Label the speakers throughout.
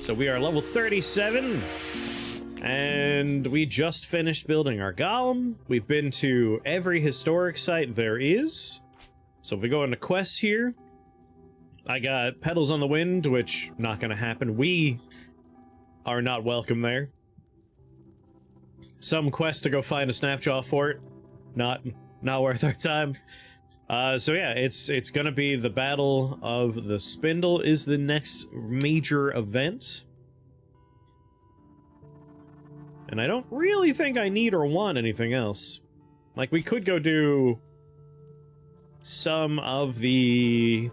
Speaker 1: So we are level 37, and we just finished building our golem. We've been to every historic site there is. So if we go into quests here, I got Petals on the Wind, which not gonna happen. We are not welcome there. Some quest to go find a Snapjaw fort, not worth our time. So yeah, it's gonna be the Battle of the Spindle is the next major event. And I don't really think I need or want anything else. Like, we could go do some of the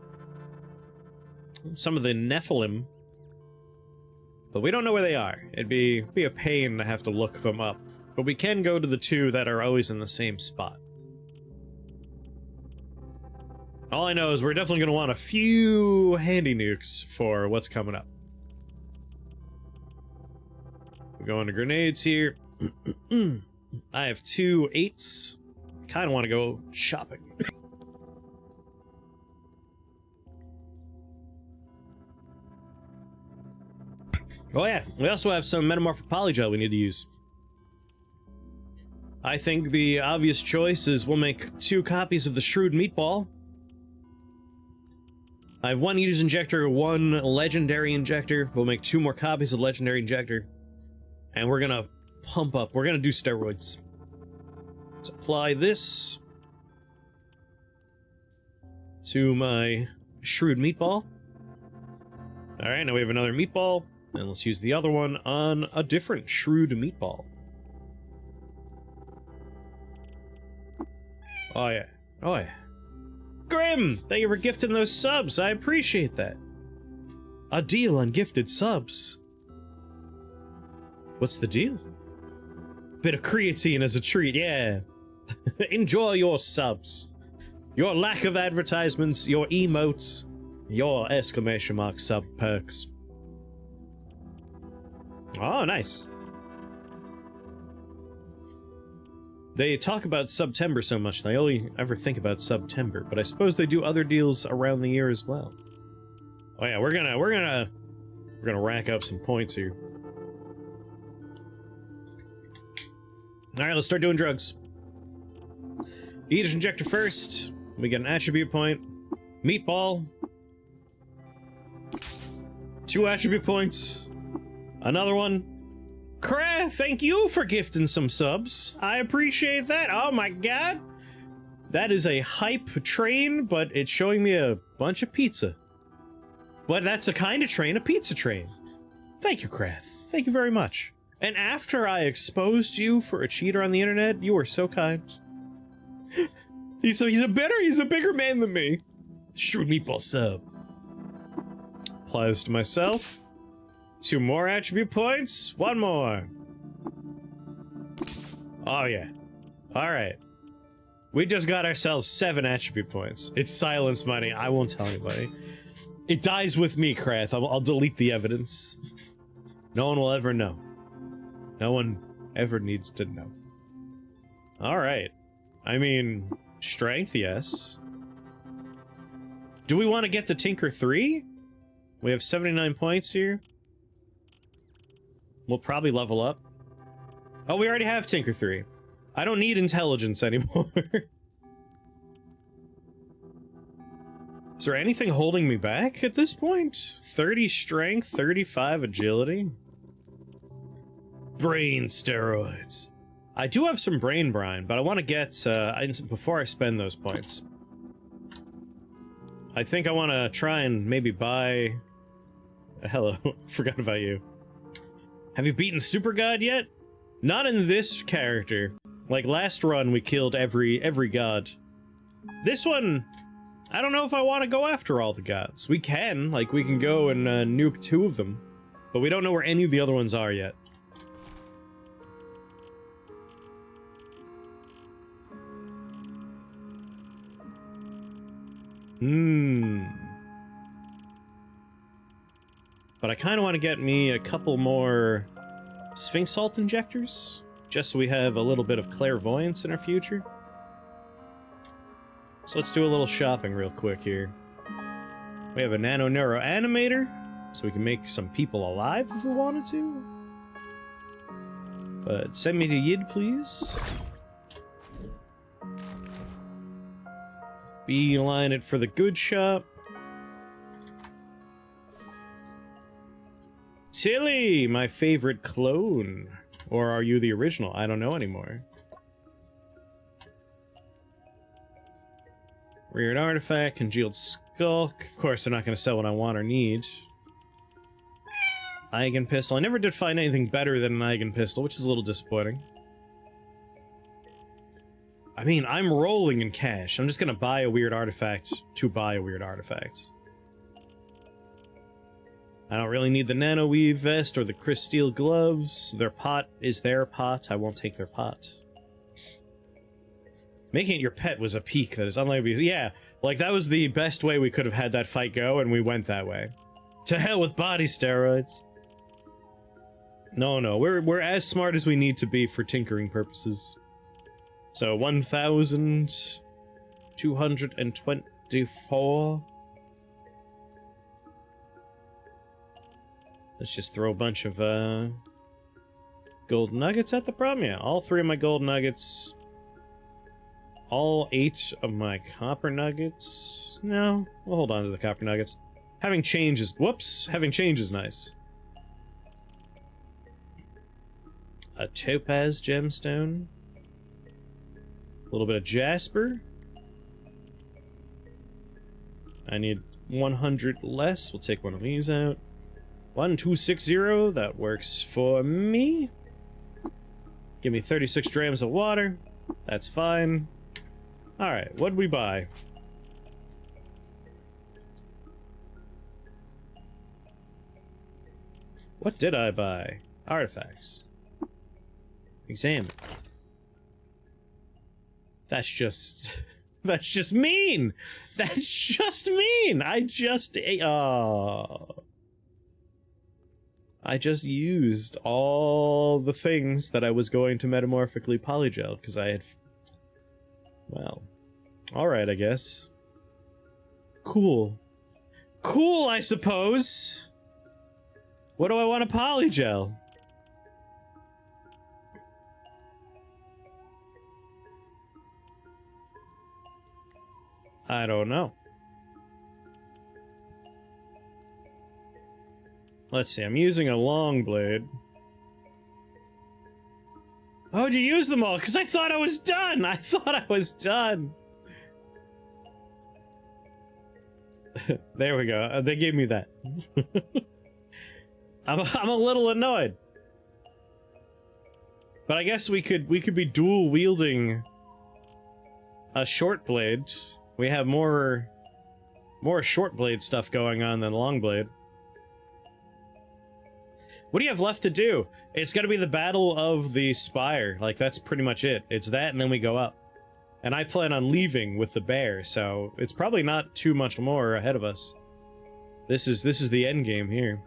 Speaker 1: Nephilim, but we don't know where they are. It'd be a pain to have to look them up. But we can go to the two that are always in the same spot. All I know is we're definitely going to want a few handy nukes for what's coming up. We go into grenades here. I have 2 8s. Kind of want to go shopping. Oh yeah, we also have some metamorphic polygel we need to use. I think the obvious choice is we'll make 2 copies of the Shrewd Meatball. I have 1 Eater's Injector, 1 Legendary Injector. We'll make 2 more copies of Legendary Injector. And we're gonna pump up. We're gonna do steroids. Let's apply this to my Shrewd Meatball. Alright, now we have another Meatball. And let's use the other one on a different Shrewd Meatball. Oh yeah. Oh yeah. Grim! Thank you for gifting those subs. I appreciate that. A deal on gifted subs. What's the deal? Bit of creatine as a treat, yeah. Enjoy your subs. Your lack of advertisements, your emotes, your exclamation mark sub perks. Oh, nice. They talk about September so much, they only ever think about September, but I suppose they do other deals around the year as well. Oh yeah, we're gonna rack up some points here. Alright, let's start doing drugs. Eater's Injector first. We get an attribute point. Meatball. 2 attribute points. Another one. Crave, thank you for gifting some subs. I appreciate that. Oh my god. That is a hype train, but it's showing me a bunch of pizza. But that's a kind of train, a pizza train. Thank you, Crave. Thank you very much. And after I exposed you for a cheater on the internet, you were so kind. He's a bigger man than me. Shrewd Meatball sub. Apply this to myself. 2 more attribute points. 1 more. Oh yeah. Alright. We just got ourselves 7 attribute points. It's silence money. I won't tell anybody. It dies with me, Krath. I'll delete the evidence. No one will ever know. No one ever needs to know. Alright. I mean, strength, yes. Do we want to get to Tinker 3? We have 79 points here. We'll probably level up. Oh, we already have Tinker 3. I don't need intelligence anymore. Is there anything holding me back at this point? 30 strength, 35 agility. Brain steroids. I do have some brain brine, but I want to get, before I spend those points. I think I want to try and maybe buy... Hello, forgot about you. Have you beaten Super God yet? Not in this character. Like last run, we killed every god. This one, I don't know if I want to go after all the gods. We can, like, we can go and nuke 2 of them, but we don't know where any of the other ones are yet. But I kind of want to get me a couple more Sphinx Salt injectors, just so we have a little bit of clairvoyance in our future. So let's do a little shopping real quick here. We have a Nano Neuro Animator, So we can make some people alive if we wanted to. But send me to Yid, please. Beeline it for the good shop. Tilly, my favorite clone. Or are you the original? I don't know anymore. Weird artifact, congealed skull. Of course, they're not going to sell what I want or need. Eigen pistol. I never did find anything better than an Eigen pistol, which is a little disappointing. I mean, I'm rolling in cash. I'm just going to buy a weird artifact to buy a weird artifact. I don't really need the nano weave vest or the Chris Steel gloves. Their pot is their pot. I won't take their pot. Making it your pet was a peak that is unlikely. Yeah, like that was the best way we could have had that fight go, and we went that way. To hell with body steroids. No, we're as smart as we need to be for tinkering purposes. So 1,224. Let's just throw a bunch of gold nuggets at the problem. Yeah, all 3 of my gold nuggets. All 8 of my copper nuggets. No, we'll hold on to the copper nuggets. Having change is... Whoops! Having change is nice. A topaz gemstone. A little bit of jasper. I need 100 less. We'll take one of these out. 1260. That works for me. Give me 36 drams of water. That's fine. Alright, what'd we buy? What did I buy? Artifacts. Examine. That's just... That's just mean! That's just mean! I just used all the things that I was going to metamorphically polygel, because I had... Well, alright, I guess. Cool. Cool, I suppose! What do I want to polygel? I don't know. Let's see, I'm using a long blade. Oh, did you use them all? Because I thought I was done! I thought I was done! There we go. They gave me that. I'm a little annoyed. But I guess we could be dual wielding a short blade. We have more short blade stuff going on than long blade. What do you have left to do? It's gotta be the Battle of the Spire. Like, that's pretty much it. It's that, and then we go up. And I plan on leaving with the bear, so it's probably not too much more ahead of us. This is the end game here.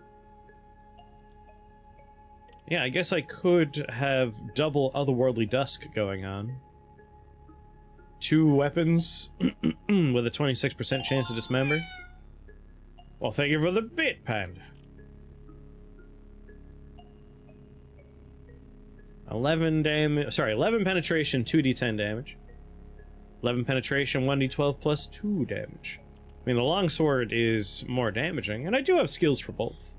Speaker 1: Yeah, I guess I could have double Otherworldly Dusk going on. 2 weapons with a 26% chance to dismember. Well, thank you for the bit, Panda. 11 damage. Sorry, 11 penetration, 2d10 damage. 11 penetration, 1d12 plus 2 damage. I mean, the longsword is more damaging, and I do have skills for both.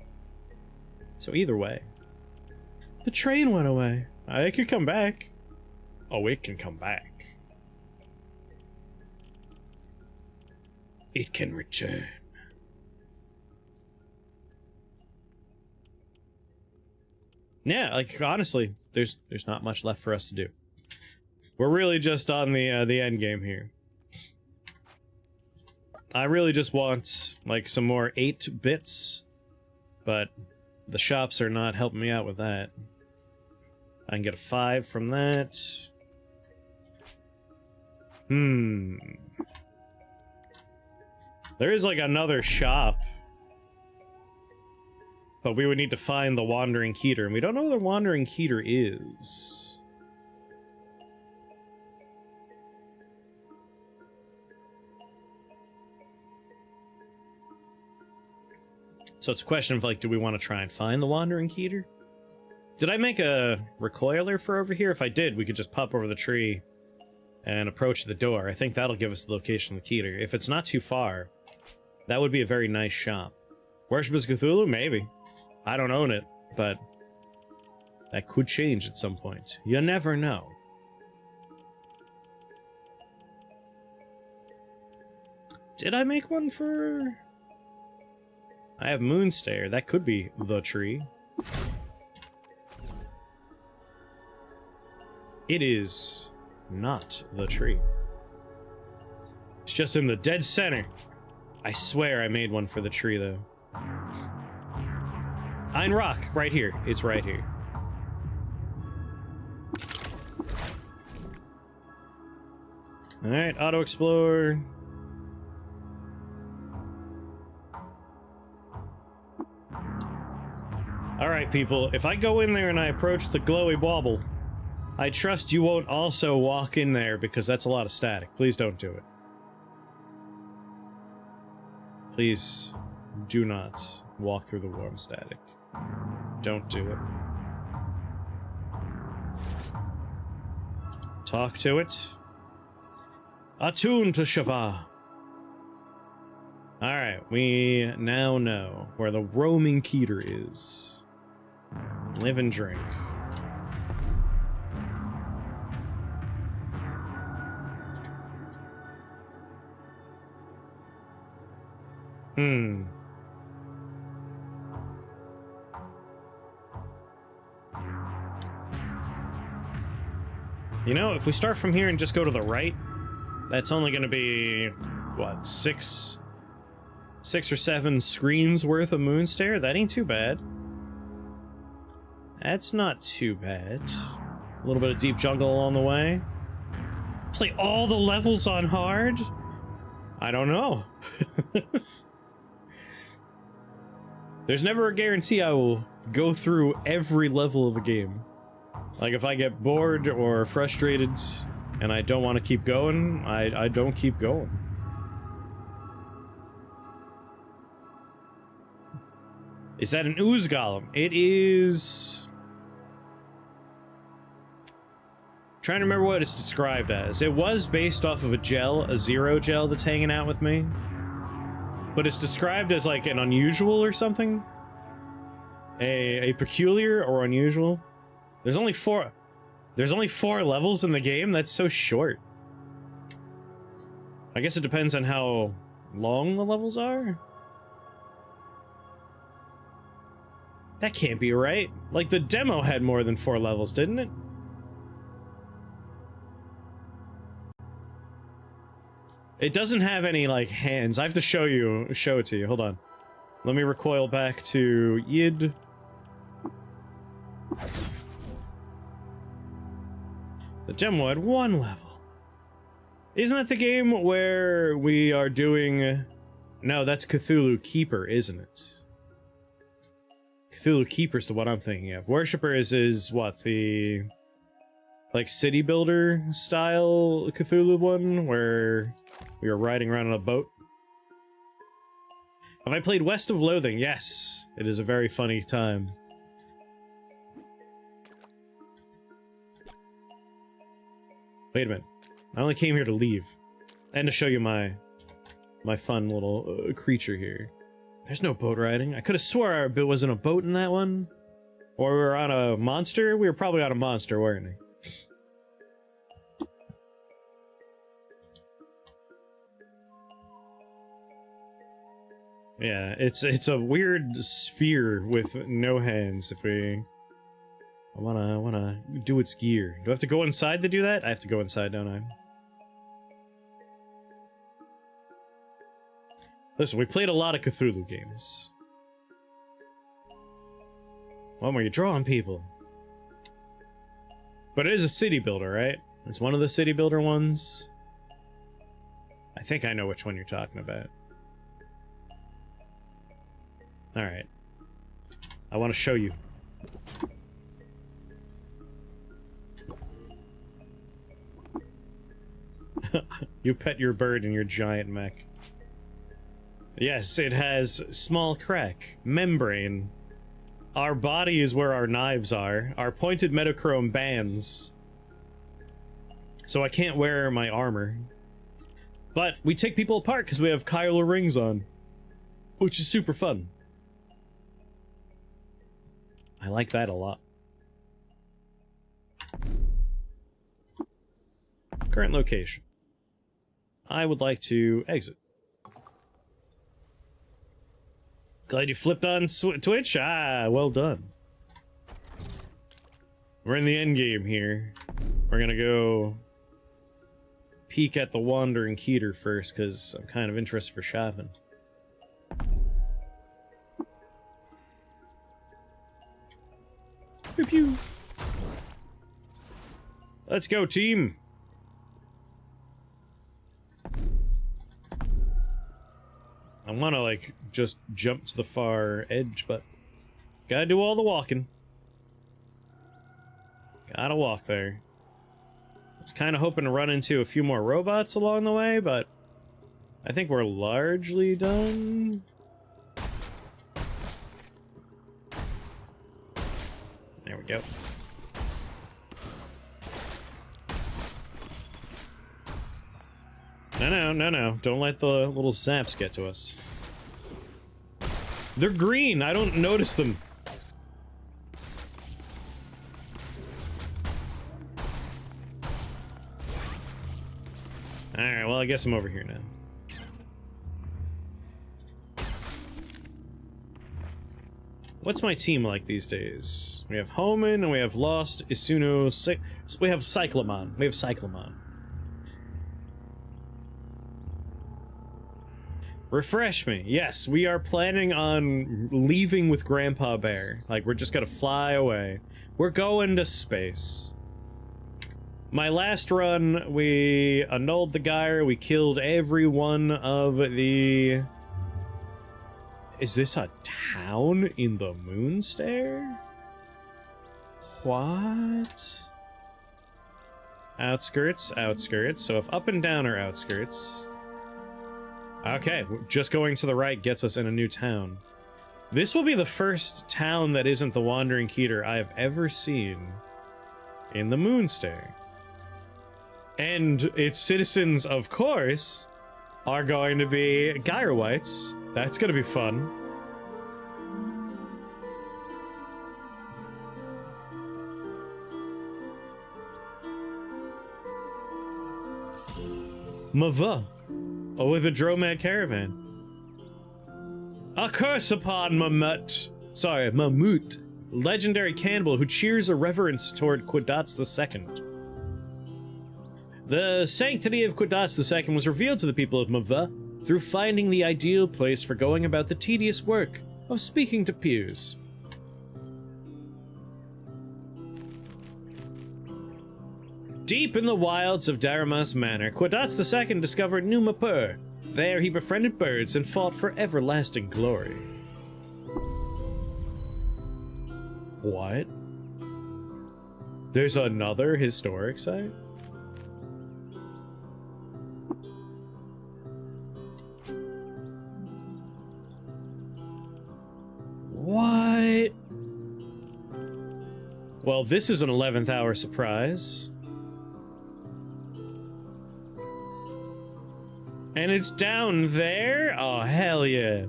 Speaker 1: So either way. The train went away. It could come back. Oh, it can come back. It can return. Yeah, like, honestly, there's not much left for us to do. We're really just on the end game here. I really just want, like, some more 8 bits, but the shops are not helping me out with that. I can get a 5 from that. There is, like, another shop. But we would need to find the Wandering Keter, and we don't know where the Wandering Keter is. So it's a question of, like, do we want to try and find the Wandering Keter? Did I make a recoiler for over here? If I did, we could just pop over the tree and approach the door. I think that'll give us the location of the Keter. If it's not too far, that would be a very nice shop. Worship is Cthulhu? Maybe. I don't own it, but that could change at some point. You never know. Did I make one for... I have Moonstare. That could be the tree. It is not the tree. It's just in the dead center. I swear I made one for the tree, though. Ein Rock, right here. It's right here. Alright, auto-explore. Alright, people, if I go in there and I approach the glowy bauble, I trust you won't also walk in there because that's a lot of static. Please don't do it. Please do not walk through the warm static. Don't do it. Talk to it. Attune to Shava. Alright, we now know where the roaming Keter is. Live and drink. You know, if we start from here and just go to the right, that's only going to be, what, six or seven screens worth of Moonstare? That ain't too bad. That's not too bad. A little bit of deep jungle along the way. Play all the levels on hard? I don't know. There's never a guarantee I will go through every level of a game. Like, if I get bored or frustrated and I don't want to keep going, I don't keep going. Is that an ooze golem? It is... I'm trying to remember what it's described as. It was based off of a gel, a zero gel that's hanging out with me. But it's described as like an unusual or something. A peculiar or unusual. There's only four levels in the game. That's so short. I guess it depends on how long the levels are. That can't be right. Like, the demo had more than 4 levels, didn't it? It doesn't have any, like, hands. I have to show it to you. Hold on. Let me recoil back to Yid. The demo had 1 level. Isn't that the game where we are doing... No, that's Cthulhu Keeper, isn't it? Cthulhu Keeper's the one I'm thinking of. Worshipper is what, the... like, city builder style Cthulhu one, where we were riding around on a boat? Have I played West of Loathing? Yes. It is a very funny time. Wait a minute. I only came here to leave. And to show you my fun little creature here. There's no boat riding. I could have swore it wasn't a boat in that one. Or we were on a monster? We were probably on a monster, weren't we? Yeah, it's a weird sphere with no hands. If I wanna do its gear. Do I have to go inside to do that? I have to go inside, don't I? Listen, we played a lot of Cthulhu games. When were you drawing people? But it is a city builder, right? It's one of the city builder ones. I think I know which one you're talking about. Alright. I want to show you. You pet your bird in your giant mech. Yes, it has small crack, membrane. Our body is where our knives are. Our pointed metachrome bands. So I can't wear my armor. But we take people apart because we have Kylo rings on. Which is super fun. I like that a lot. Current location. I would like to exit. Glad you flipped on Twitch? Ah, well done. We're in the end game here. We're gonna go peek at the Wandering Keter first, because I'm kind of interested for shopping. Pew pew. Let's go, team! I want to, like, just jump to the far edge, but gotta do all the walking. Gotta walk there. I was kind of hoping to run into a few more robots along the way, but I think we're largely done. There we go. No. Don't let the little zaps get to us. They're green. I don't notice them. Alright, well, I guess I'm over here now. What's my team like these days? We have Homan, and we have Lost, Isuno, we have Cyclamon. We have Cyclamon. Refresh me. Yes, we are planning on leaving with Grandpa Bear. Like, we're just gonna fly away. We're going to space. My last run, we annulled the gyre, we killed every one of the... Is this a town in the Moonstare? What? Outskirts, outskirts. So if up and down are outskirts... Okay, just going to the right gets us in a new town. This will be the first town that isn't the Wandering Keter I have ever seen in the Moonstare. And its citizens, of course, are going to be Gyrowites. That's gonna be fun. Mava. Oh, with a Dromad caravan. A curse upon Mamut. Sorry, Mamut. Legendary cannibal who cheers a reverence toward Quadots II. The sanctity of Quadots II was revealed to the people of Mava through finding the ideal place for going about the tedious work of speaking to peers. Deep in the wilds of Daramas Manor, Quadots II discovered Numapur. There he befriended birds and fought for everlasting glory. What? There's another historic site? What? Well, this is an 11th hour surprise. And it's down there? Oh, hell yeah.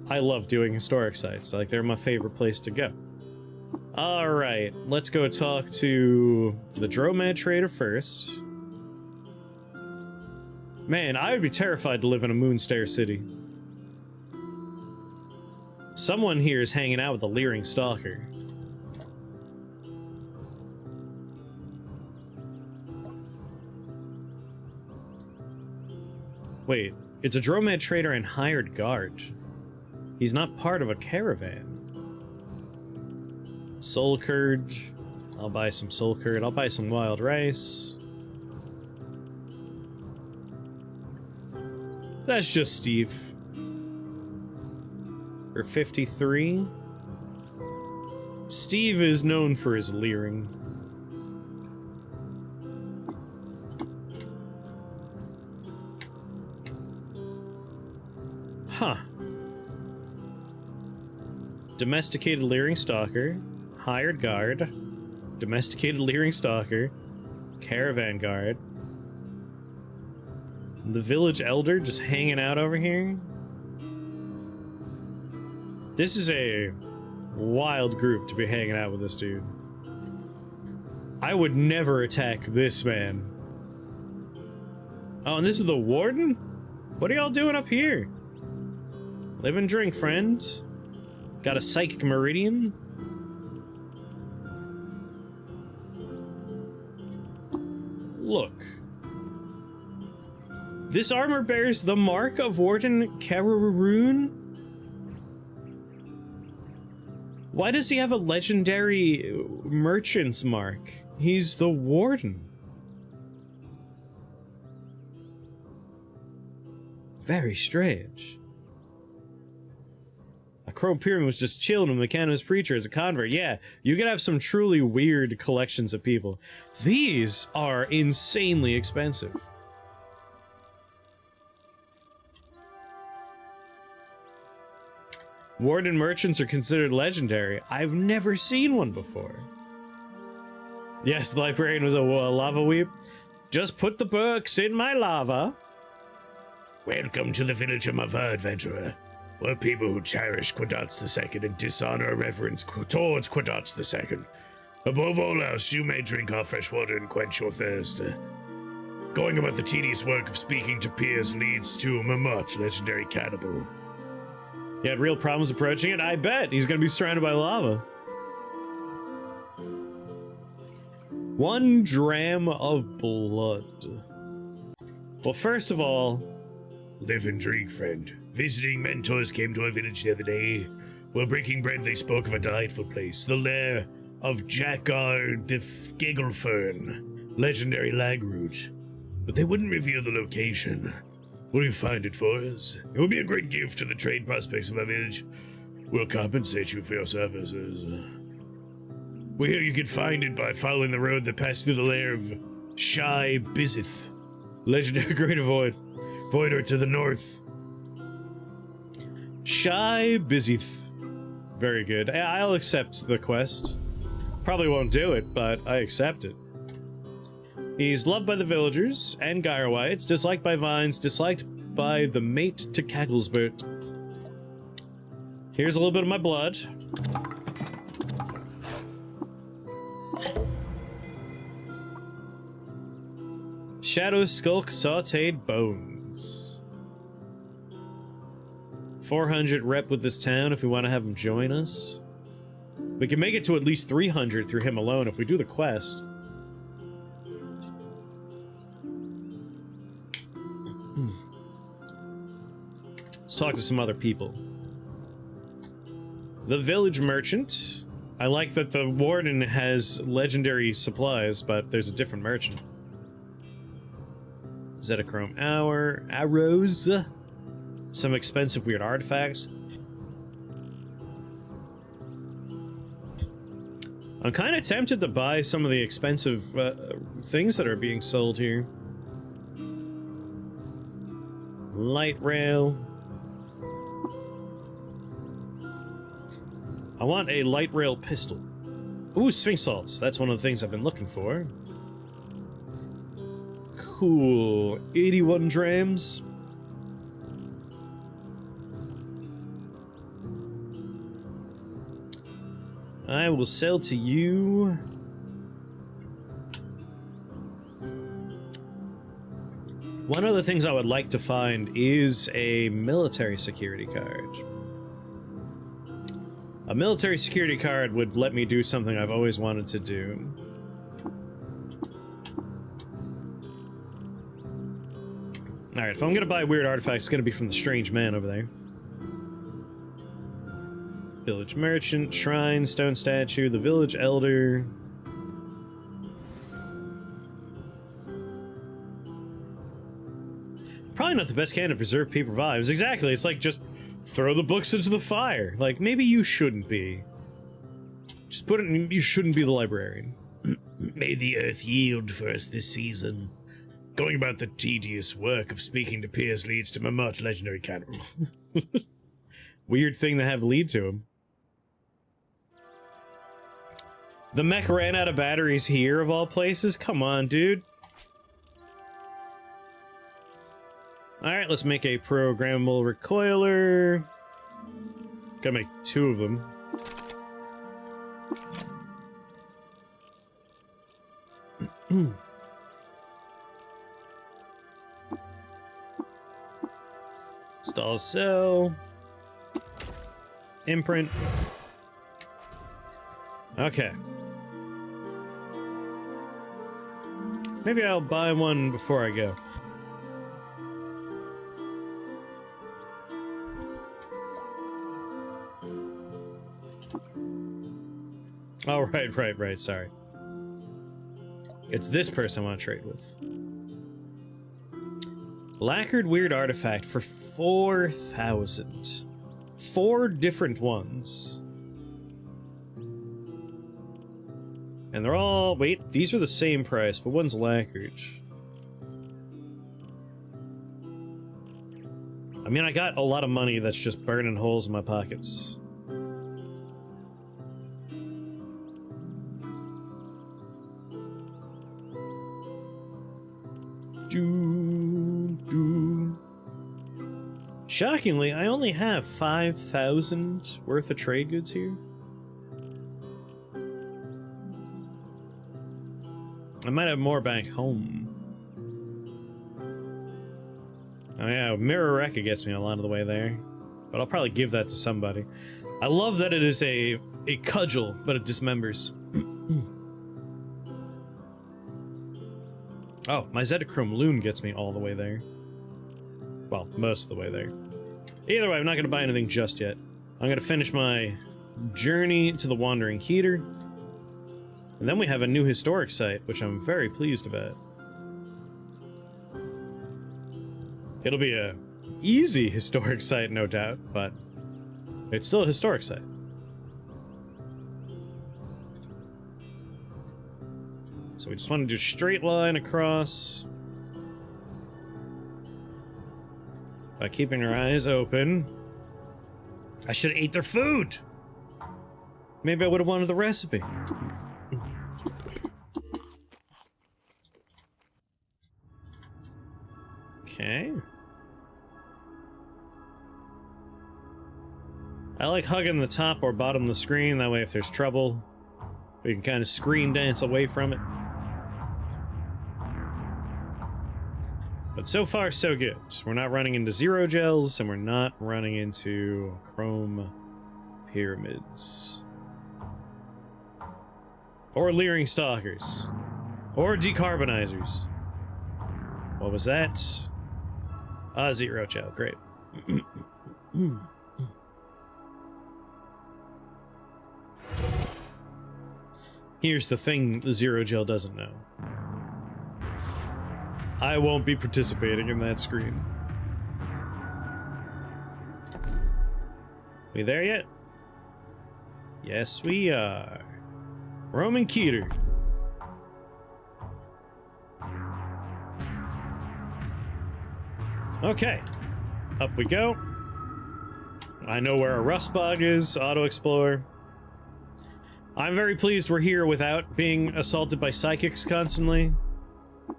Speaker 1: I love doing historic sites. Like, they're my favorite place to go. Alright, let's go talk to the Dromad trader first. Man, I would be terrified to live in a Moonstare city. Someone here is hanging out with a leering stalker. Wait, it's a Dromad trader and hired guard. He's not part of a caravan. Soul curd. I'll buy some soul curd. I'll buy some wild rice. That's just Steve. For 53. Steve is known for his leering. Huh. Domesticated leering stalker, hired guard, domesticated leering stalker, caravan guard, the village elder just hanging out over here. This is a wild group to be hanging out with this dude. I would never attack this man. Oh, and this is the warden? What are y'all doing up here? Live and drink, friends. Got a psychic meridian? Look. This armor bears the mark of Warden Kararoon? Why does he have a legendary merchant's mark? He's the warden. Very strange. A Crow Pyramid was just chilling with McCann's preacher as a convert. Yeah, you could have some truly weird collections of people. These are insanely expensive. Warden merchants are considered legendary. I've never seen one before. Yes, the librarian was a lava weep. Just put the books in my lava.
Speaker 2: Welcome to the village of Mava, adventurer. We're people who cherish Quadots II and dishonor and reverence towards Quadots II. Above all else, you may drink our fresh water and quench your thirst. Going about the tedious work of speaking to peers leads to Mamut, legendary cannibal.
Speaker 1: You had real problems approaching it? I bet. He's gonna be surrounded by lava. 1 dram of blood. Well, first of all...
Speaker 2: Live and drink, friend. Visiting mentors came to our village the other day. While breaking bread, they spoke of a delightful place, the lair of Jackar de Gigglefern, legendary lagroot. But they wouldn't reveal the location. Will you find it for us? It will be a great gift to the trade prospects of our village. We'll compensate you for your services. We hear you can find it by following the road that passed through the lair of Shy Bizith, legendary greater void. Voider to the north.
Speaker 1: Shy Bizith. Very good. I'll accept the quest. Probably won't do it, but I accept it. He's loved by the villagers and Gyrewites, disliked by vines, disliked by the mate to Kagglesbert. Here's a little bit of my blood. Shadow Skulk Sauteed Bones. 400 rep with this town if we want to have him join us. We can make it to at least 300 through him alone if we do the quest. Let's talk to some other people. The village merchant. I like that the warden has legendary supplies, but there's a different merchant. Zetachrome arrows. Some expensive weird artifacts. I'm kind of tempted to buy some of the expensive things that are being sold here. Light rail. I want a light rail pistol. Ooh, Sphinx salts. That's one of the things I've been looking for. Cool. 81 drams. I will sell to you. One of the things I would like to find is a military security card. A military security card would let me do something I've always wanted to do. Alright, if I'm gonna buy weird artifacts, it's gonna be from the strange man over there. Village merchant, shrine, stone statue, the village elder. Probably not the best can to preserve paper vibes. Exactly, it's like just throw the books into the fire. Like, maybe you shouldn't be. Just put it in, you shouldn't be the librarian.
Speaker 2: May the earth yield for us this season. Going about the tedious work of speaking to peers leads to Mamut, legendary cannibal.
Speaker 1: Weird thing to have lead to him. The mech ran out of batteries here, of all places? Come on, dude. Alright, let's make a programmable recoiler. Gotta make 2 of them. Install cell. Imprint. Okay. Maybe I'll buy one before I go. Oh, right, sorry. It's this person I want to trade with. Lacquered weird artifact for 4,000. 4 different ones. And they're all... Wait, these are the same price, but one's lacquered. I mean, I got a lot of money that's just burning holes in my pockets. Shockingly, I only have 5,000 worth of trade goods here. I might have more back home. Oh yeah, Mirror Rekka gets me a lot of the way there. But I'll probably give that to somebody. I love that it is a cudgel, but it dismembers. Oh, my Zetachrome Loon gets me all the way there. Well, most of the way there. Either way, I'm not going to buy anything just yet. I'm going to finish my journey to the Wandering Heater. And then we have a new historic site, which I'm very pleased about. It'll be a easy historic site, no doubt, but it's still a historic site. So we just want to do a straight line across. By keeping our eyes open. I should have ate their food! Maybe I would have wanted the recipe. Okay. I like hugging the top or bottom of the screen, that way if there's trouble, we can kind of screen dance away from it. But so far, so good. We're not running into zero gels, and we're not running into chrome pyramids. Or leering stalkers. Or decarbonizers. What was that? Zero gel, great. Here's the thing the zero gel doesn't know. I won't be participating in that screen. We there yet? Yes, we are. Roman Keter. Okay. Up we go. I know where our rust bog is. Auto explore. I'm very pleased we're here without being assaulted by psychics constantly.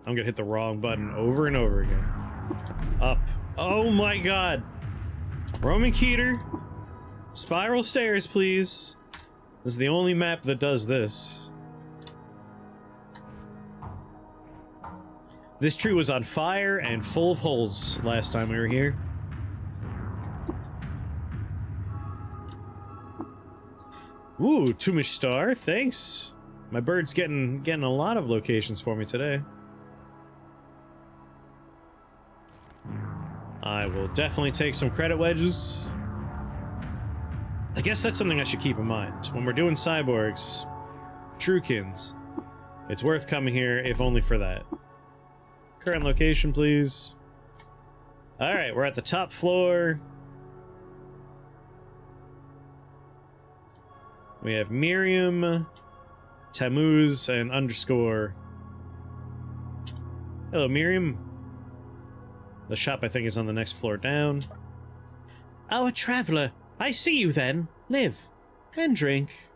Speaker 1: I'm gonna hit the wrong button over and over again. Up. Oh my god. Roman Keter. Spiral stairs, please. This is the only map that does this. This tree was on fire and full of holes last time we were here. Ooh, Tumish Star, thanks. My bird's getting a lot of locations for me today. I will definitely take some credit wedges. I guess that's something I should keep in mind. When we're doing cyborgs, Truekins, it's worth coming here, if only for that. Current location, please. Alright, we're at the top floor. We have Miriam, Tammuz, and underscore. Hello, Miriam. The shop, I think, is on the next floor down. Oh, a traveler. I see you then. Live and drink.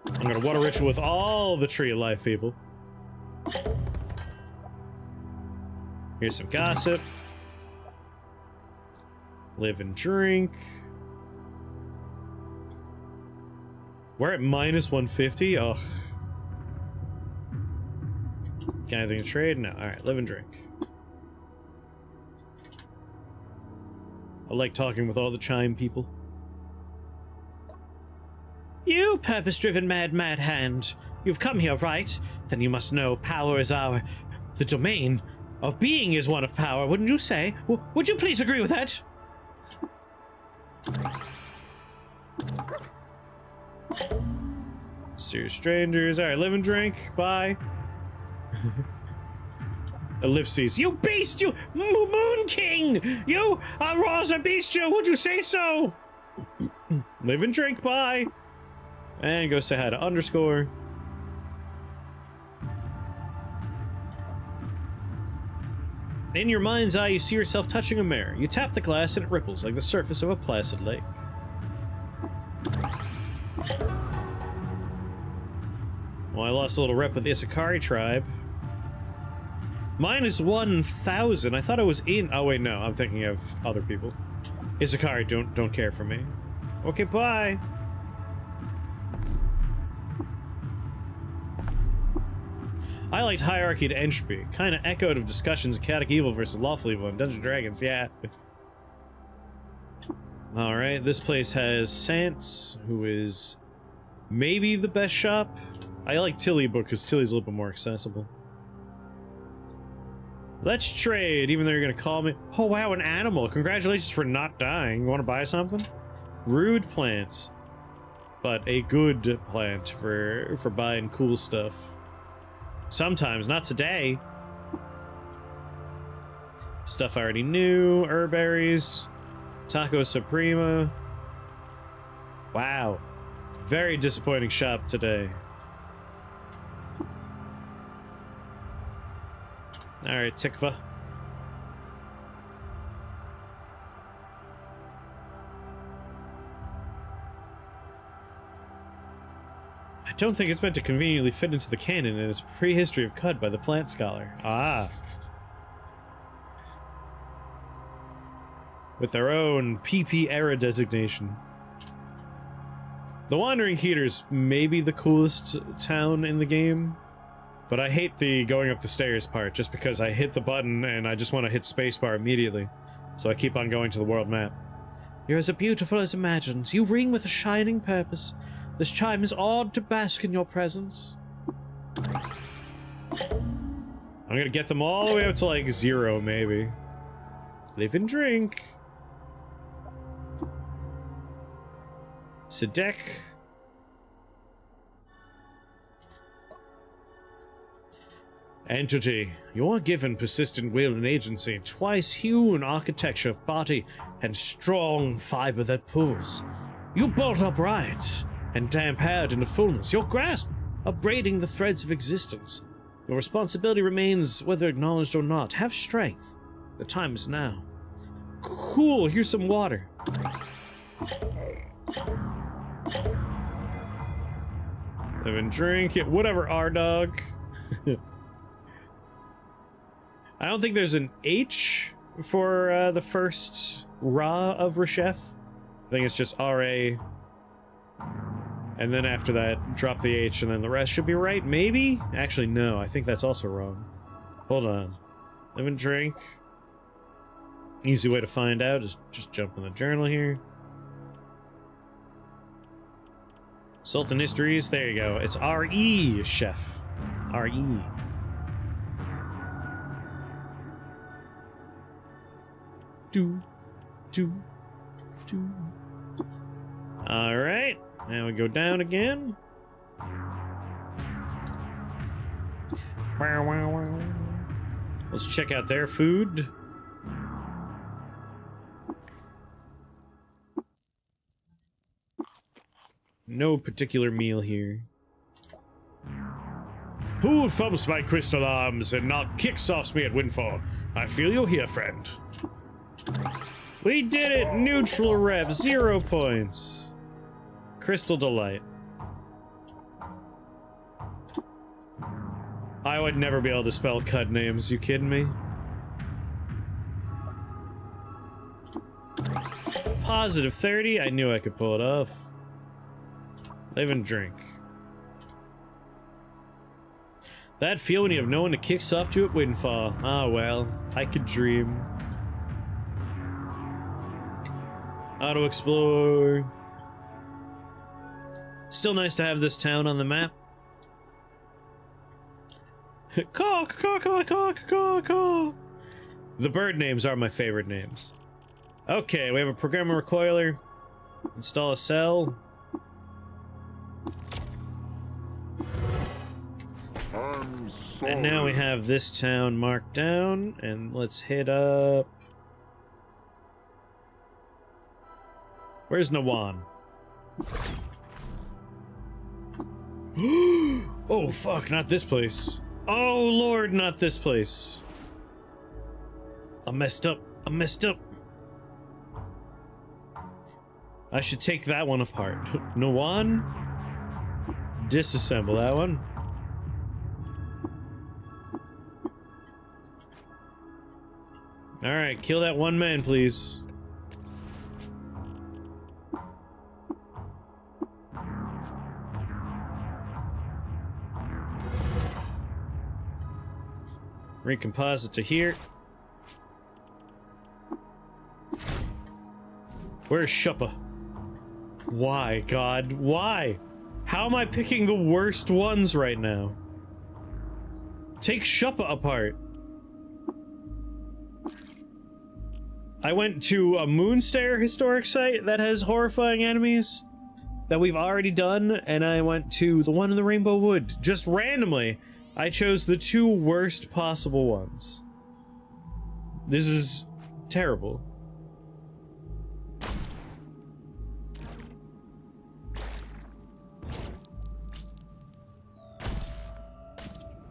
Speaker 1: I'm gonna water ritual with all the Tree of Life people. Here's some gossip. Live and drink. We're at minus 150? Ugh. Got anything to trade? No. Alright, live and drink. I like talking with all the chime people. You purpose-driven mad hand. You've come here, right? Then you must know power is our... The domain of being is one of power, wouldn't you say? Would you please agree with that? Serious strangers. Alright, live and drink. Bye. Ellipses. You beast! You Moon King! You are Rosa Beast! You! Would you say so? Live and drink. Bye. And go say hi to underscore. In your mind's eye, you see yourself touching a mirror. You tap the glass and it ripples like the surface of a placid lake. Well, I lost a little rep with the Isakari tribe. Minus 1,000. I thought I was in... Oh, wait, no. I'm thinking of other people. Isakari don't care for me. Okay, bye. I liked Hierarchy to Entropy. Kind of echoed of discussions of Chaotic Evil versus Lawful Evil in Dungeons & Dragons, yeah. Alright, this place has Sans, who is maybe the best shop. I like Tilly book because Tilly's a little bit more accessible. Let's trade, even though you're gonna call me. Oh wow, an animal. Congratulations for not dying. You wanna buy something? Rude plants. But a good plant for buying cool stuff. Sometimes, not today. Stuff I already knew. Herberries. Taco Suprema. Wow. Very disappointing shop today. Alright, Tikva. I don't think it's meant to conveniently fit into the canon in its prehistory of Cud by the plant scholar. Ah. With their own PP era designation. The Wandering Keeter's maybe the coolest town in the game, but I hate the going up the stairs part just because I hit the button and I just want to hit spacebar immediately. So I keep on going to the world map. You're as beautiful as imagined. You ring with a shining purpose. This chime is awed to bask in your presence. I'm gonna get them all the way up to like 0, maybe. Live and drink. Sedek. Entity, you are given persistent will and agency, twice hewn architecture of body, and strong fiber that pulls. You bolt upright, and damp-haired into fullness, your grasp upbraiding the threads of existence. Your responsibility remains, whether acknowledged or not. Have strength. The time is now. Cool, here's some water. Live and drink it. Whatever, R-Dog. I don't think there's an H for the first Ra of Reshef. I think it's just R-A. And then after that, drop the H, and then the rest should be right, maybe? Actually, no, I think that's also wrong. Hold on. Live and drink. Easy way to find out is just jump in the journal here. Sultan Histories, there you go. It's R-E, chef. R-E. Alright, now we go down again. Let's check out their food. No particular meal here. Who thumps my crystal arms and not kicksofts me at windfall? I feel you're here, friend. We did it! Neutral rep, 0 points. Crystal Delight. I would never be able to spell cut names, you kidding me? Positive 30, I knew I could pull it off. Live and drink. That feel when you have no one to kick soft to at Windfall. Ah, well, I could dream. Auto explore. Still nice to have this town on the map. Caw, caw, caw, caw, caw, caw. The bird names are my favorite names. Okay, we have a programmer recoiler. Install a cell. And now we have this town marked down, and let's hit up... Where's Nawan? Oh, fuck, not this place. Oh, Lord, not this place. I messed up. I messed up. I should take that one apart. Nawan? Disassemble that one. Alright, kill that one man, please. Recomposite to here. Where's Shuppa? Why, God? Why? How am I picking the worst ones right now? Take Shuppa apart. I went to a Moonstair historic site that has horrifying enemies that we've already done, and I went to the one in the Rainbow Wood. Just randomly, I chose the 2 worst possible ones. This is terrible.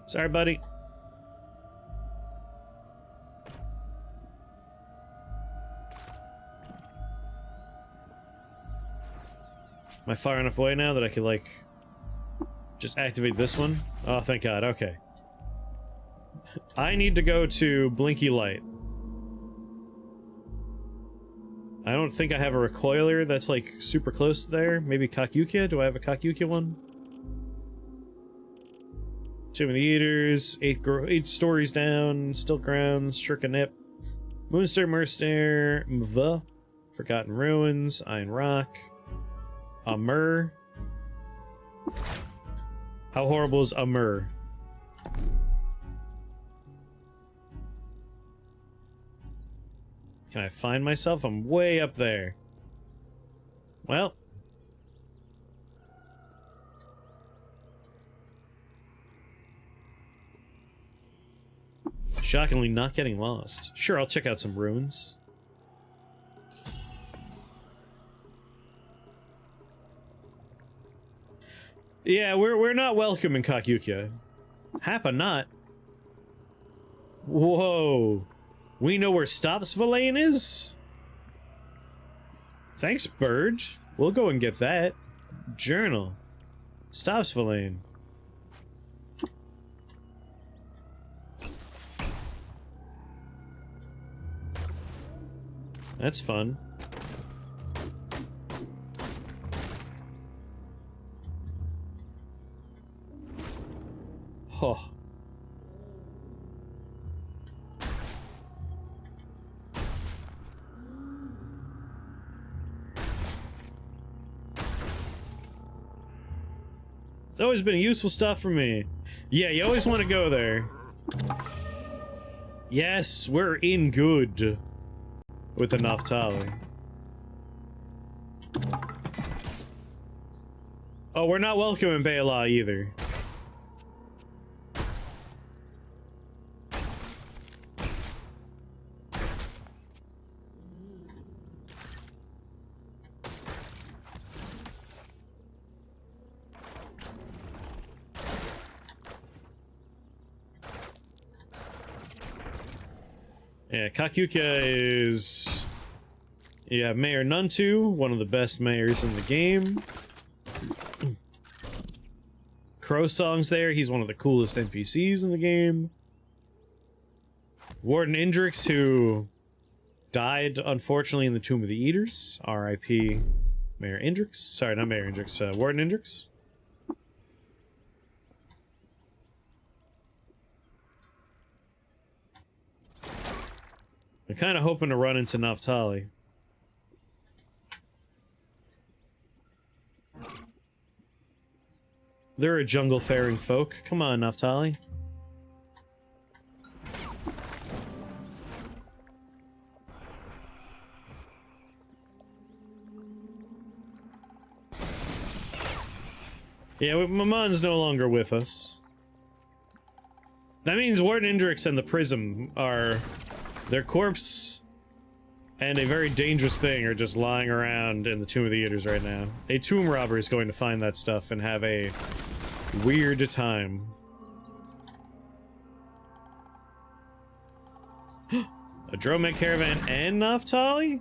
Speaker 1: Sorry, buddy. Am I far enough away now that I could, like, just activate this one? Oh, thank God, okay. I need to go to Blinky Light. I don't think I have a recoiler that's, like, super close to there. Maybe Kakyukia? Do I have a Kakyukia one? Tomb of the Eaters, 8 stories down, Still Grounds, Shurkanip, Moonstair, Merstair, Mva, Forgotten Ruins, Iron Rock, Amur. How horrible is Amur? Can I find myself? I'm way up there. Well. Shockingly not getting lost. Sure, I'll check out some ruins. Yeah, we're not welcome in Kakyukia. Hapa not. Whoa. We know where Stopsvillane is? Thanks, bird. We'll go and get that. Journal. Stopsvillane. That's fun. Oh. It's always been useful stuff for me. Yeah, you always want to go there. Yes, we're in good with the Naftali. Oh, we're not welcome in Bela either. Yeah, Kakyukia is You have Mayor Nuntu, one of the best mayors in the game. Crow Song's there, he's one of the coolest NPCs in the game. Warden Indrix, who died, unfortunately, in the Tomb of the Eaters. R.I.P. Mayor Indrix. Sorry, not Mayor Indrix, Warden Indrix. I'm kind of hoping to run into Naftali. They're a jungle-faring folk. Come on, Naftali. Yeah, Mamon's no longer with us. That means Warden Indrix and the Prism are... Their corpse and a very dangerous thing are just lying around in the Tomb of the Eaters right now. A tomb robber is going to find that stuff and have a weird time. A Dromec caravan and Naftali?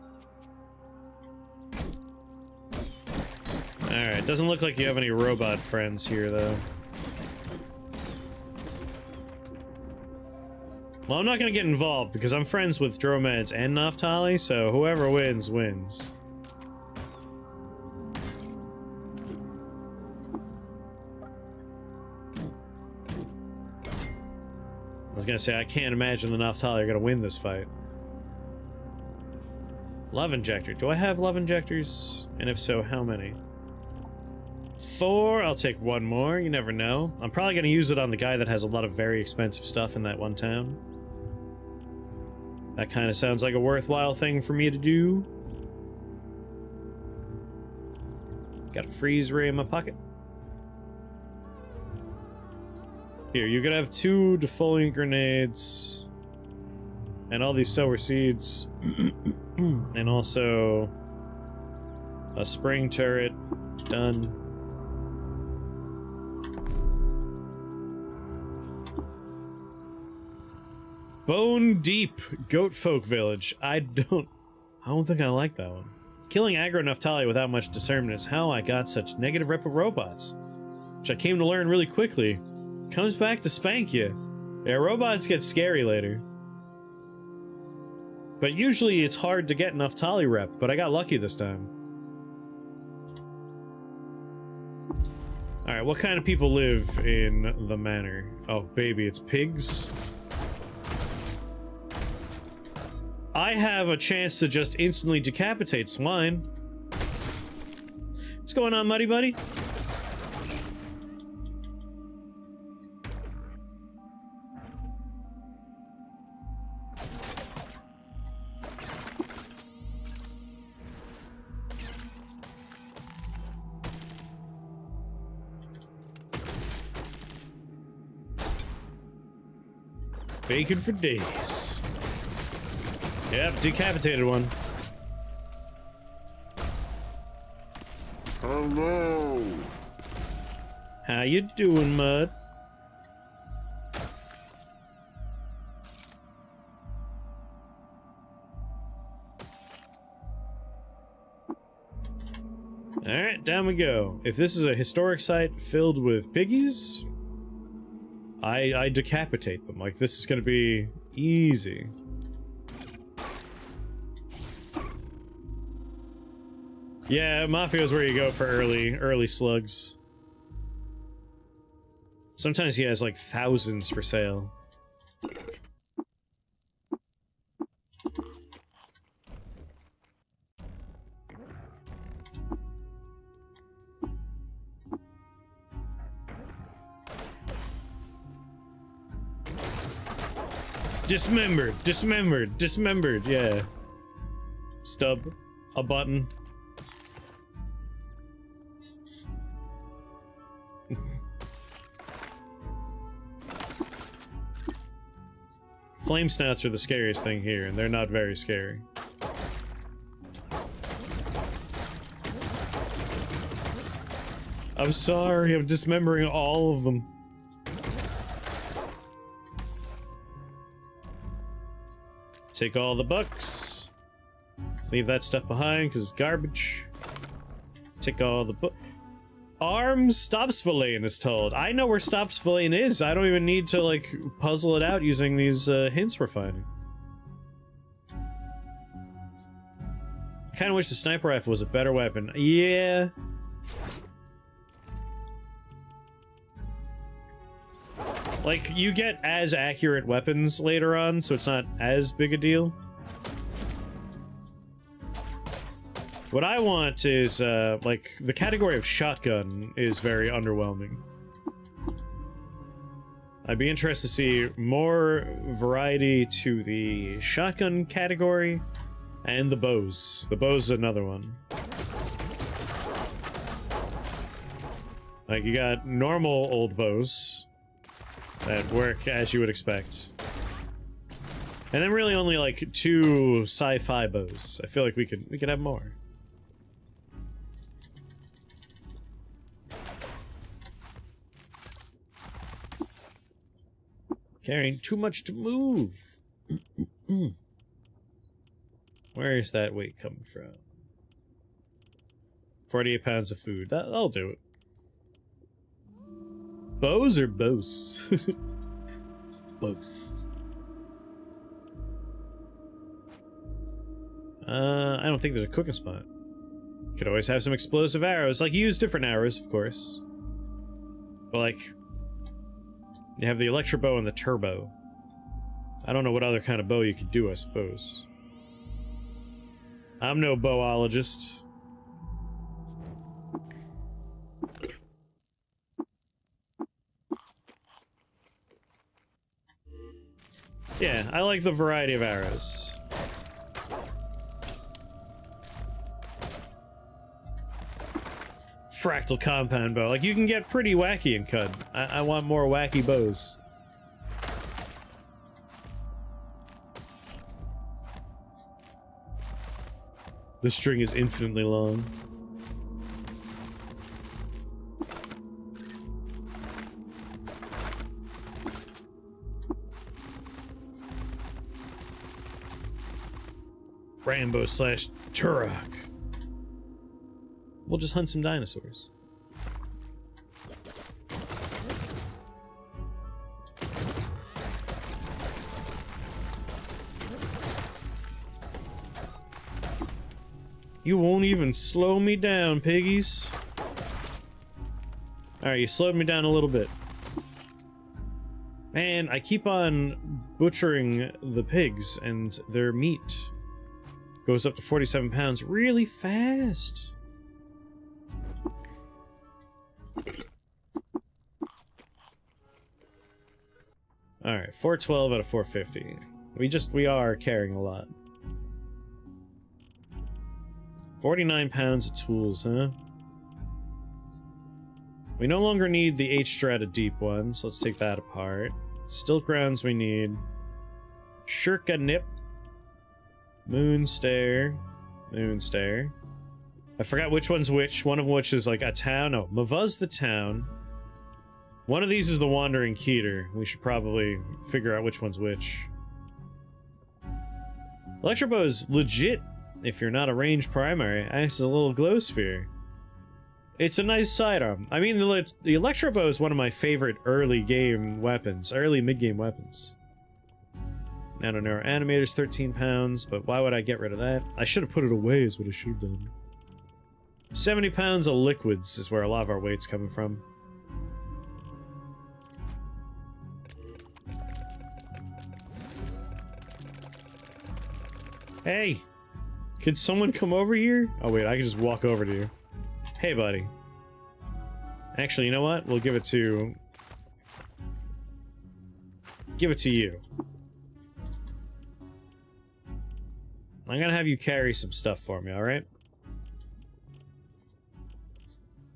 Speaker 1: Alright, doesn't look like you have any robot friends here, though. Well, I'm not gonna get involved, because I'm friends with Dromeds and Naftali, so whoever wins, wins. I was gonna say, I can't imagine the Naftali are gonna win this fight. Love injector. Do I have love injectors? And if so, how many? 4. I'll take one more. You never know. I'm probably gonna use it on the guy that has a lot of very expensive stuff in that one town. That kind of sounds like a worthwhile thing for me to do. Got a freeze ray in my pocket. Here, you're gonna have 2 defoliant grenades. And all these sower seeds. And also... a spring turret. Done. Bone Deep Goat Folk Village. I don't think I like that one. Killing aggro Naftali without much discernment is how I got such negative rep of robots, which I came to learn really quickly. Comes back to spank you. Yeah, robots get scary later. But usually it's hard to get Naftali rep, but I got lucky this time. Alright, what kind of people live in the manor? Oh, baby, it's pigs? I have a chance to just instantly decapitate swine. What's going on, Muddy Buddy? Bacon for days. Yep, decapitated one.
Speaker 3: Hello.
Speaker 1: How you doing, Mud? Alright, down we go. If this is a historic site filled with piggies, I decapitate them. Like, this is gonna be easy. Yeah, Mafia is where you go for early slugs. Sometimes he has like thousands for sale. Dismembered, dismembered, dismembered, yeah. Stub, a button. Flame snouts are the scariest thing here, and they're not very scary. I'm sorry, I'm dismembering all of them. Take all the bucks. Leave that stuff behind because it's garbage. Take all the arms. Stabsverlane is told. I know where Stabsverlane is. I don't even need to like puzzle it out using these hints we're finding. I kind of wish the sniper rifle was a better weapon. Yeah. Like, you get as accurate weapons later on, so it's not as big a deal. What I want is, like, the category of shotgun is very underwhelming. I'd be interested to see more variety to the shotgun category and the bows. The bows is another one. Like, you got normal old bows that work as you would expect. And then really only, like, 2 sci-fi bows. I feel like we could have more. Carrying too much to move. Where is that weight coming from? 48 pounds of food. That'll do it. Bows or bows? Bows. I don't think there's a cooking spot. Could always have some explosive arrows. Like, use different arrows, of course. But, like, you have the electro bow and the turbo. I don't know what other kind of bow you could do, I suppose. I'm no bowologist. Yeah, I like the variety of arrows. Fractal compound bow. Like, you can get pretty wacky in CUD. I want more wacky bows. The string is infinitely long. Rambo / Turok. We'll just hunt some dinosaurs. You won't even slow me down, piggies. Alright, you slowed me down a little bit. Man, I keep on butchering the pigs, and their meat goes up to 47 pounds really fast. Alright, 412 out of 450. We are carrying a lot. 49 pounds of tools, huh? We no longer need the H-strata deep one, so let's take that apart. Stilk rounds we need. Shirka nip. Moonstare. Moonstare. I forgot which one's which. One of which is like a town. Oh, Mavuz the town. One of these is the Wandering Keter. We should probably figure out which one's which. Electrobow is legit if you're not a ranged primary. Acts as a little glow sphere. It's a nice sidearm. I mean, the Electrobow is one of my favorite early game weapons. Early mid-game weapons. Nano animator's 13 pounds, but why would I get rid of that? I should have put it away is what I should have done. 70 pounds of liquids is where a lot of our weight's coming from. Hey! Could someone come over here? Oh wait, I can just walk over to you. Hey buddy. Actually, you know what? We'll give it to... give it to you. I'm gonna have you carry some stuff for me, alright?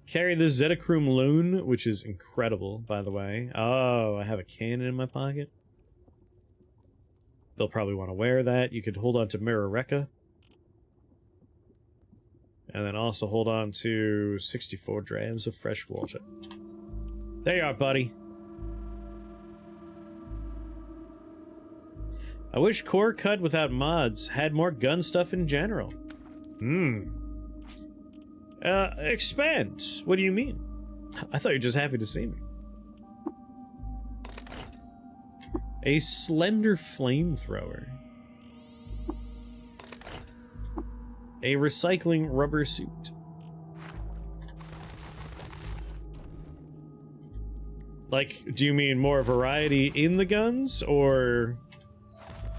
Speaker 1: Carry this Zetachrome Loon, which is incredible, by the way. Oh, I have a cannon in my pocket. They'll probably want to wear that. You could hold on to Mirror Rekka. And then also hold on to 64 drams of fresh water. There you are, buddy. I wish Core Cut without mods had more gun stuff in general. Expand. What do you mean? I thought you were just happy to see me. A slender flamethrower. A recycling rubber suit. Like, do you mean more variety in the guns, or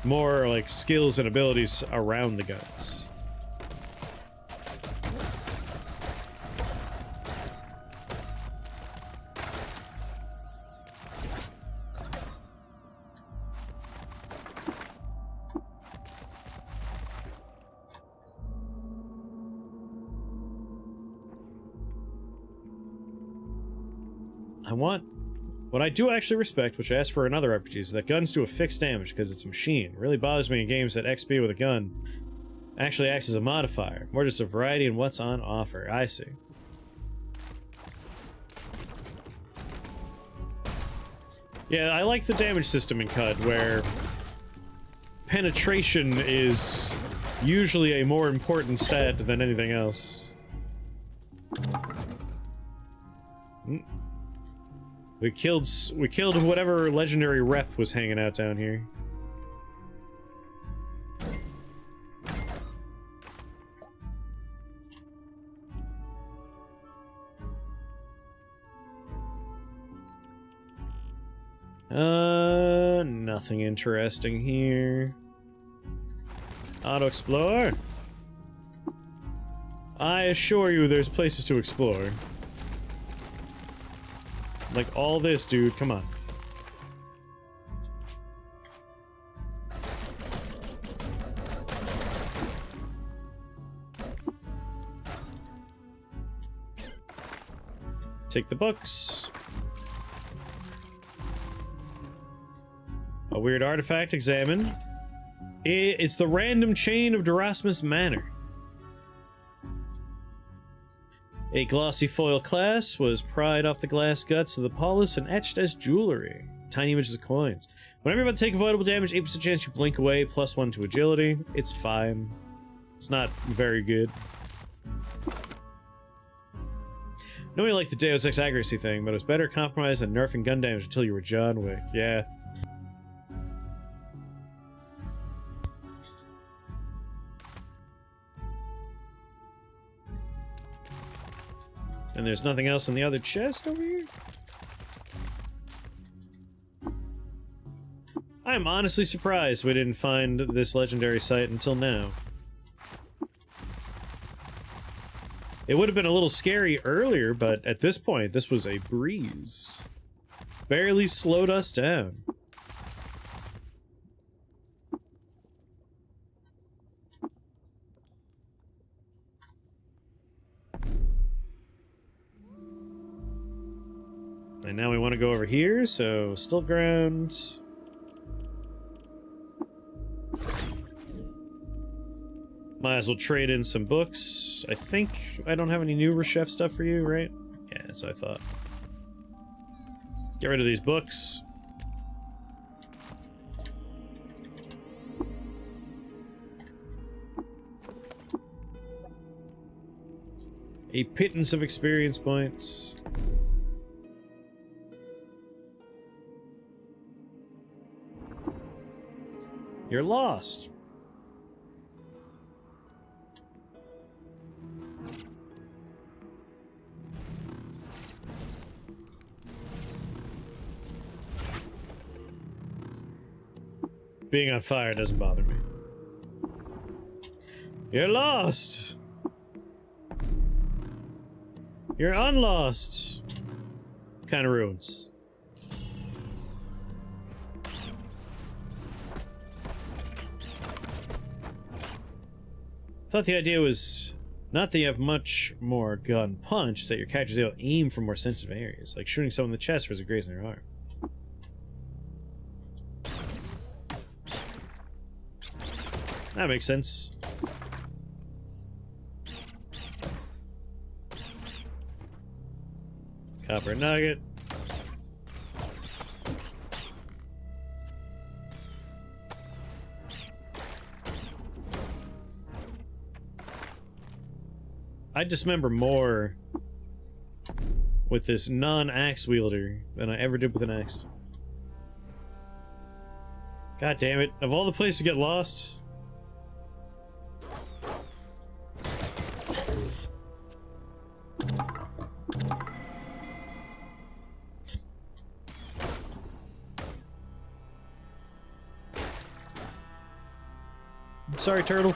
Speaker 1: more like skills and abilities around the guns? What I do actually respect, which I asked for in other RPGs, is that guns do a fixed damage because it's a machine. It really bothers me in games that XP with a gun actually acts as a modifier, more just a variety in what's on offer. I see. Yeah, I like the damage system in CUD, where penetration is usually a more important stat than anything else. We killed whatever legendary rep was hanging out down here. Nothing interesting here. Auto explore. I assure you there's places to explore. Like all this, dude, come on. Take the books. A weird artifact, examine. It's the random chain of Derasmus Manor. A glossy foil clasp was pried off the glass guts of the polis and etched as jewelry. Tiny images of coins. Whenever you're about to take avoidable damage, 8% chance you blink away, +1 to agility. It's fine. It's not very good. Nobody liked the Deus Ex accuracy thing, but it was better compromise than nerfing gun damage until you were John Wick. Yeah. And there's nothing else in the other chest over here? I'm honestly surprised we didn't find this legendary site until now. It would have been a little scary earlier, but at this point, this was a breeze. Barely slowed us down. And now we want to go over here, so still ground. Might as well trade in some books. I think I don't have any new Reshef stuff for you, right? Yeah, that's what I thought. Get rid of these books. A pittance of experience points. You're lost. Being on fire doesn't bother me. You're lost. You're unlost. Kind of ruins. Thought the idea was not that you have much more gun punch, it's that your character's able to aim for more sensitive areas, like shooting someone in the chest versus grazing their arm. That makes sense. Copper nugget. I dismember more with this non-axe wielder than I ever did with an axe. God damn it. Of all the places to get lost... Sorry, turtle.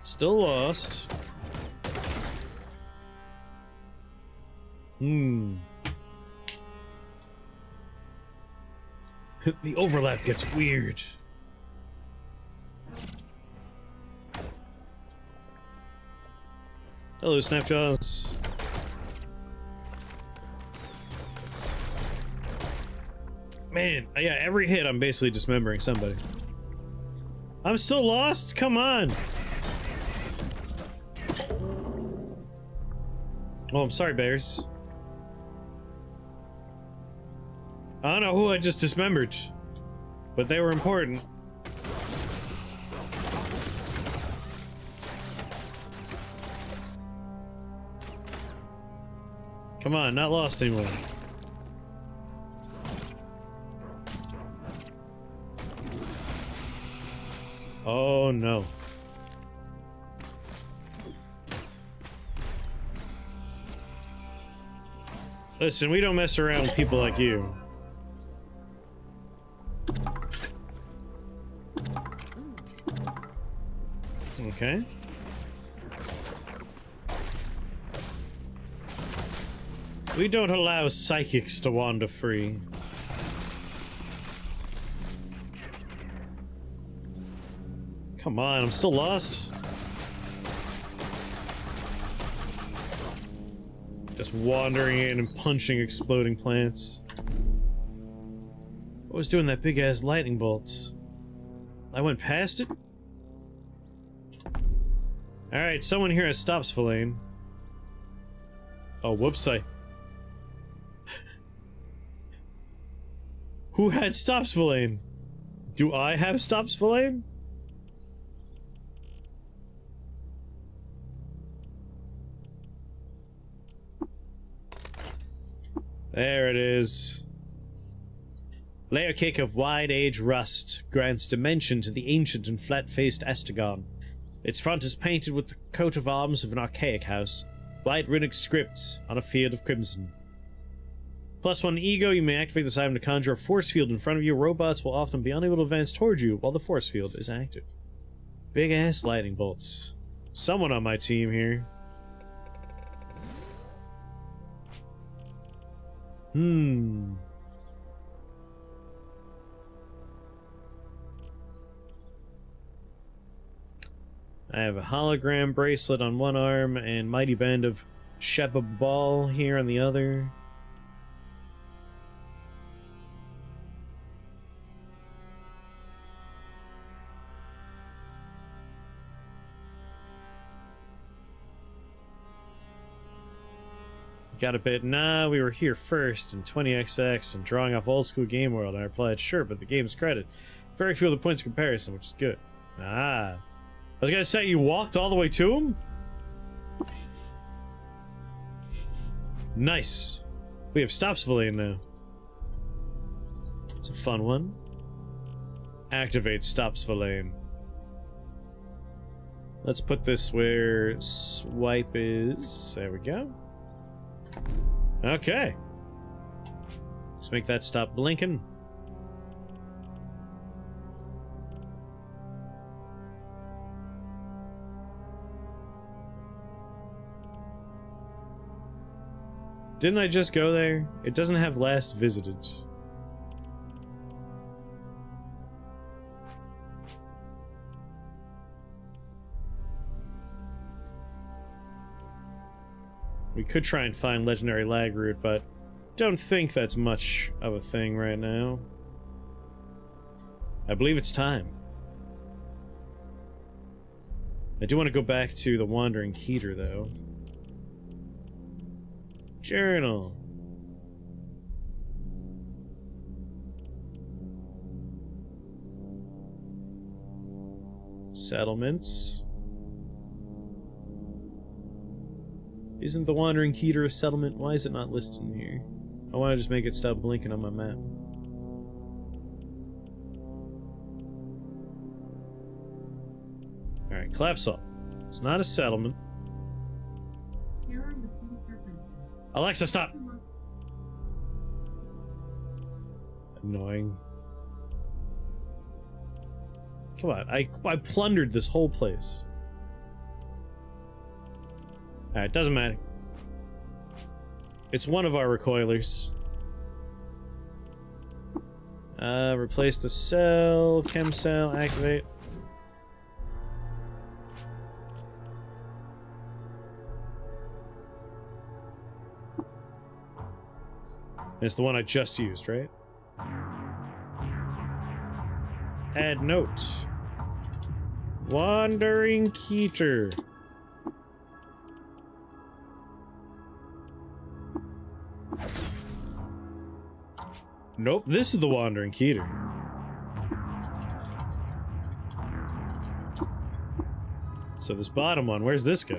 Speaker 1: Still lost. The overlap gets weird. Hello, Snapjaws. Man, yeah, every hit I'm basically dismembering somebody. I'm still lost? Come on! Oh, I'm sorry, bears. I don't know who I just dismembered, but they were important. Come on, not lost anymore. Oh no. Listen, we don't mess around with people like you. Okay. We don't allow psychics to wander free. Come on, I'm still lost. Just wandering in and punching exploding plants. What was doing that big ass lightning bolt? I went past it? Alright, someone here has stops Filane. Oh, whoops, Who had stops Filane? Do I have stops Filane? There it is. Layer cake of wide age rust grants dimension to the ancient and flat-faced Astagon. Its front is painted with the coat of arms of an archaic house, white runic script on a field of crimson. +1 ego, you may activate this item to conjure a force field in front of you. Robots will often be unable to advance towards you while the force field is active. Big ass lightning bolts. Someone on my team here. I have a hologram bracelet on one arm and mighty band of Sheba Ball here on the other. Got a bit, nah, we were here first in 20XX and drawing off old school Game World. I replied, sure, but the game's credit. Very few of the points of comparison, which is good. Ah. I was gonna say, you walked all the way to him? Nice. We have stops Filane now. It's a fun one. Activate stops Filane. Let's put this where swipe is. There we go. Okay. Let's make that stop blinking. Didn't I just go there? It doesn't have last visited. We could try and find legendary lag route, but don't think that's much of a thing right now. I believe it's time. I do want to go back to the Wandering Keter, though. Journal. Settlements. Isn't the Wandering Keter a settlement? Why is it not listed in here? I want to just make it stop blinking on my map. Alright, Clapsall. It's not a settlement.
Speaker 3: Here are your key preferences.
Speaker 1: Alexa, stop! Annoying. Come on, I plundered this whole place. Alright, doesn't matter. It's one of our recoilers. Replace the cell, chem cell, activate. It's the one I just used, right? Add note. Wandering Keter. Nope, this is the Wandering Keter. So this bottom one, where's this go?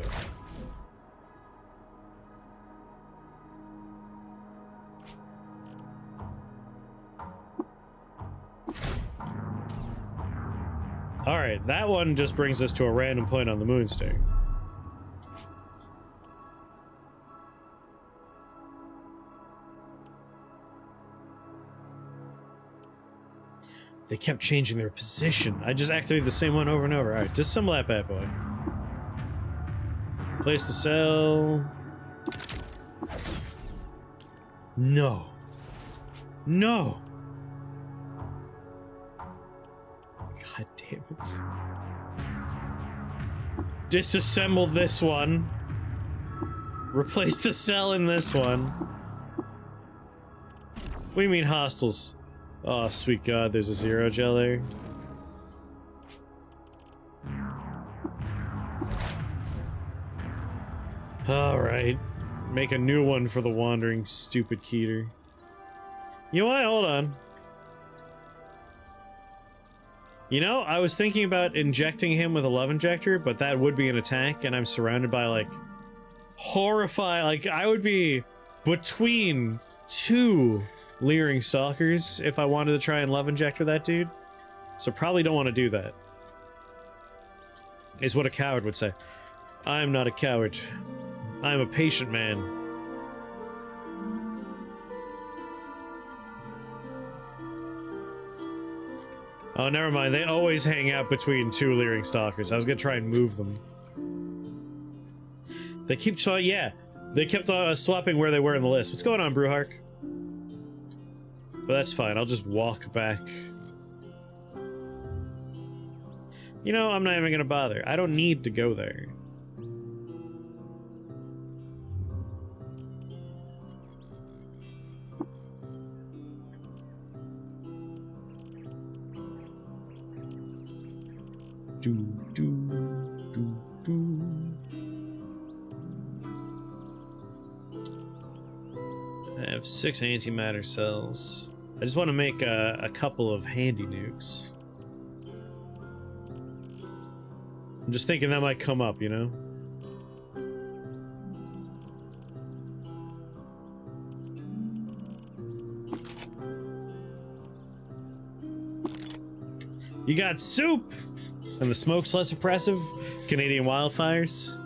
Speaker 1: Alright, that one just brings us to a random point on the moonstar. They kept changing their position. I just activated the same one over and over. Alright, disassemble that bad boy. Place the cell. No. No! God damn it. Disassemble this one. Replace the cell in this one. What do you mean hostiles? Oh, sweet God, there's a zero gel there. Alright. Make a new one for the wandering stupid Keter. You know what? Hold on. You know, I was thinking about injecting him with a love injector, but that would be an attack, and I'm surrounded by, like, horrifying... Like, I would be between two leering stalkers if I wanted to try and love injector that dude. So probably don't want to do that. Is what a coward would say. I'm not a coward. I'm a patient man. Oh, never mind. They always hang out between two leering stalkers. I was gonna try and move them. They keep trying. Yeah, they kept swapping where they were in the list. What's going on, Brewhark? But that's fine. I'll just walk back. You know, I'm not even gonna bother. I don't need to go there. I have 6 antimatter cells. I just want to make a couple of handy nukes. I'm just thinking that might come up, you know? You got soup! And the smoke's less oppressive. Canadian wildfires.